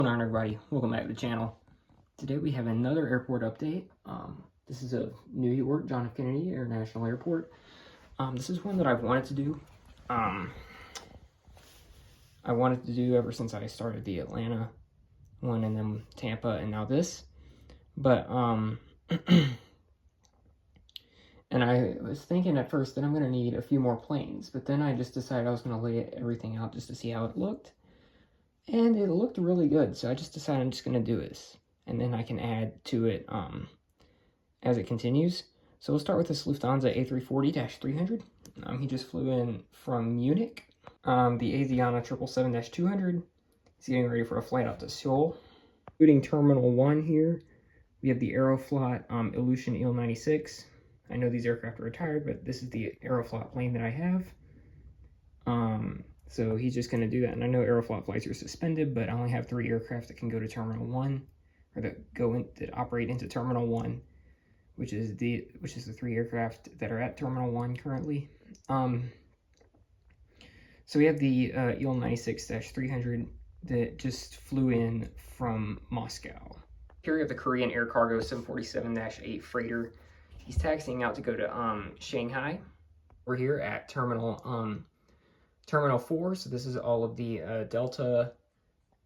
What's going on, everybody? Welcome back to the channel. Today we have another airport update. This is of New York John F. Kennedy International Airport. This is one that I've wanted to do. I wanted to do ever since I started the Atlanta one, and then Tampa, and now this. But and I was thinking at first that I'm going to need a few more planes, but then I just decided I was going to lay everything out just to see how it looked. And it looked really good, so I just decided I'm just going to do this. And then I can add to it as it continues. So we'll start with this Lufthansa A340-300. He just flew in from Munich. The Asiana 777-200. He's getting ready for a flight out to Seoul. Including Terminal 1 here, we have the Aeroflot Ilyushin Il-96. I know these aircraft are retired, but this is the Aeroflot plane that I have. So he's just going to do that. And I know Aeroflot flights are suspended, but I only have 3 aircraft that can go to Terminal 1, or that operate into Terminal 1, which is the 3 aircraft that are at Terminal 1 currently. So we have the Il-96-300 that just flew in from Moscow. Here we have the Korean Air Cargo 747-8 freighter. He's taxiing out to go to Shanghai. We're here at Terminal 4, so this is all of the Delta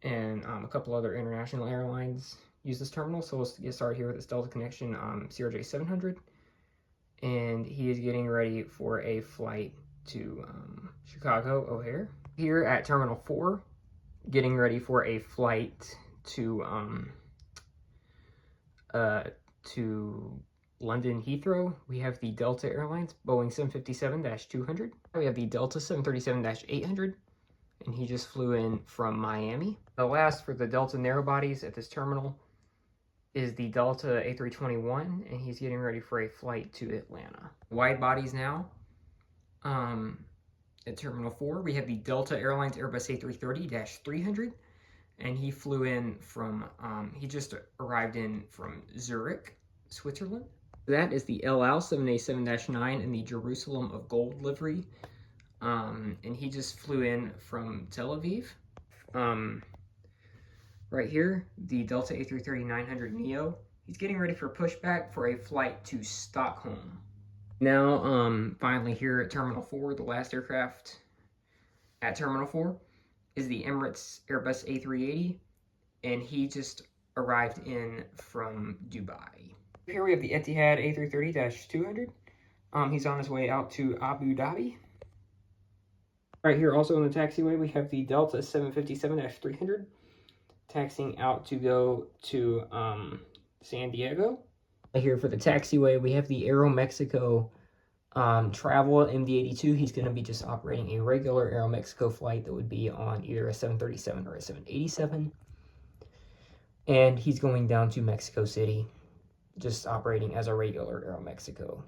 and a couple other international airlines use this terminal. So we'll get started here with this Delta connection CRJ 700, and he is getting ready for a flight to Chicago O'Hare. Here at Terminal 4, getting ready for a flight to London Heathrow, we have the Delta Airlines Boeing 757-200. We have the Delta 737-800, and he just flew in from Miami. The last for the Delta narrow bodies at this terminal is the Delta A321, and he's getting ready for a flight to Atlanta. Wide bodies now. At Terminal 4, we have the Delta Airlines Airbus A330-300, and he flew in from, he just arrived in from Zurich, Switzerland. That is the El Al 787-9 in the Jerusalem of Gold livery. And he just flew in from Tel Aviv. Right here, the Delta A330-900 Neo. He's getting ready for pushback for a flight to Stockholm. Now, finally here at Terminal 4, the last aircraft at Terminal 4 is the Emirates Airbus A380, and he just arrived in from Dubai. Here we have the Etihad A330-200. He's on his way out to Abu Dhabi. Right here also in the taxiway, we have the Delta 757-300 taxiing out to go to San Diego. Here for the taxiway, we have the Aeromexico Travel MD82. He's going to be just operating a regular Aeromexico flight that would be on either a 737 or a 787. And he's going down to Mexico City, just operating as a regular Aeromexico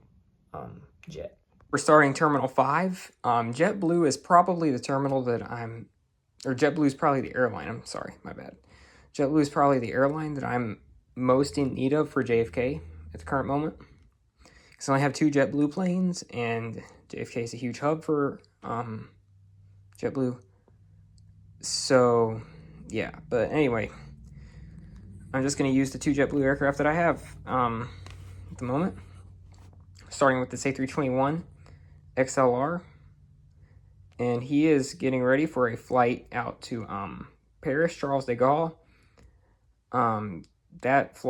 jet. We're starting Terminal 5. JetBlue is probably the terminal that JetBlue is probably the airline, I'm sorry, my bad. JetBlue is probably the airline that I'm most in need of for JFK at the current moment. So I have 2 JetBlue planes, and JFK is a huge hub for JetBlue. So, yeah, but anyway, I'm just going to use the 2 JetBlue aircraft that I have at the moment. Starting with this A321 XLR. And he is getting ready for a flight out to Paris, Charles de Gaulle. That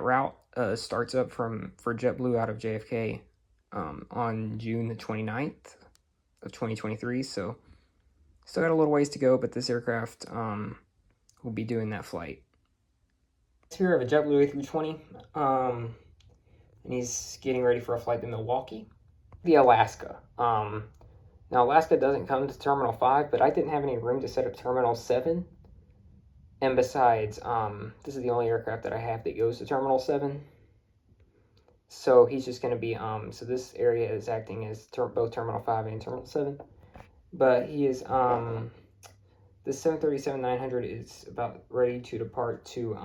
route starts up for JetBlue out of JFK on June the 29th of 2023. So still got a little ways to go, but this aircraft will be doing that flight. Here I have a JetBlue A320, and he's getting ready for a flight to Milwaukee. The Alaska. Now Alaska doesn't come to Terminal 5, but I didn't have any room to set up Terminal 7. And besides, this is the only aircraft that I have that goes to Terminal 7. So he's just going to be, so this area is acting as both Terminal 5 and Terminal 7. But he is, the 737-900 is about ready to depart to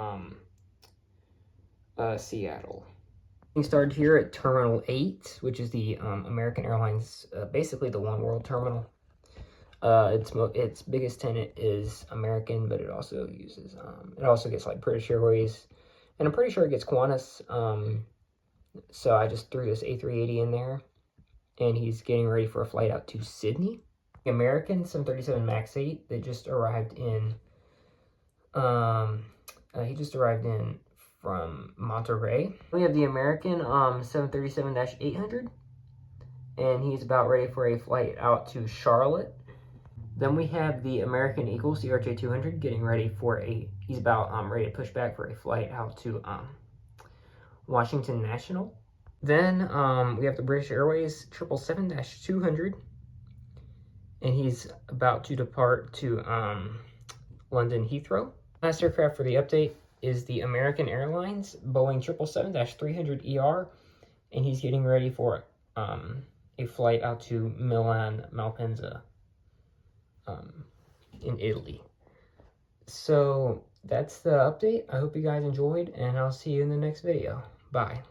Seattle. We started here at Terminal 8, which is the American Airlines, basically the One World terminal. Its biggest tenant is American, but it also uses it also gets like British Airways, and I'm pretty sure it gets Qantas. So I just threw this A380 in there, and he's getting ready for a flight out to Sydney. American 737 MAX 8 that just arrived in. He just arrived in from Monterey. We have the American 737-800, and he's about ready for a flight out to Charlotte. Then we have the American Eagle CRJ200 getting ready for he's about ready to push back for a flight out to Washington National. Then we have the British Airways 777-200, and he's about to depart to London Heathrow. Last aircraft for the update is the American Airlines Boeing 777-300ER, and he's getting ready for a flight out to Milan Malpensa in Italy. So that's the update. I hope you guys enjoyed, and I'll see you in the next video. Bye.